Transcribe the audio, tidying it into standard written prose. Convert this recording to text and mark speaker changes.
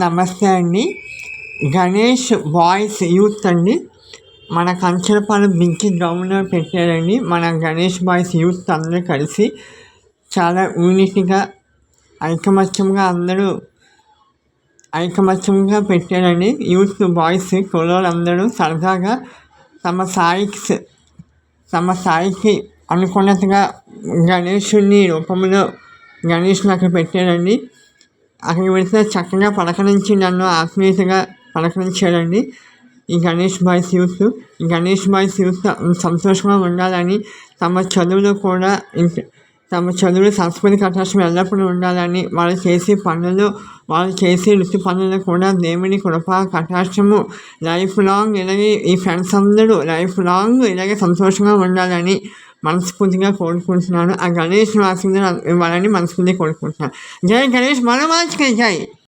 Speaker 1: నమస్తే అండి. Ganesh boys youth అండి. మన కంచరపాలెం బింకి గ్రౌండ్లో పెట్టారండి. మన గణేష్ బాయ్స్ యూత్ అందరూ కలిసి చాలా యూనిట్గా ఐకమత్యంగా పెట్టారండి. యూత్ బాయ్స్ కుర్రోళ్ళందరూ సరదాగా తమ స్థాయికి అనుకున్నట్టుగా గణేషుని రూపంలో గణేష్ని అక్కడ పెట్టారండి. అక్కడికి వెళ్తే చక్కగా పలకరించి నన్ను ఆత్మీయతగా పలకరించారండి ఈ గణేష్ బాయ్స్ యూత్. ఈ గణేష్ బాయ్స్ యూత్ సంతోషంగా ఉండాలని, తమ చదువులు సాంస్కృతిక అటాచం ఎల్లప్పుడూ ఉండాలని, వాళ్ళు చేసే వృత్తి పనుల్లో కూడా దేవుని కృపా కటాక్షము లైఫ్ లాంగ్ ఇలాగే ఈ ఫ్రెండ్స్ అందరూ లైఫ్ లాంగ్ ఇలాగే సంతోషంగా ఉండాలని మనస్ఫూర్తిగా కోరుకుంటున్నాను. ఆ గణేష్ ఆశీర్వాదాలు ఇవ్వాలని మనస్ఫూర్తిగా కోరుకుంటున్నాను. జై గణేష్, మనవాజ్కి జై.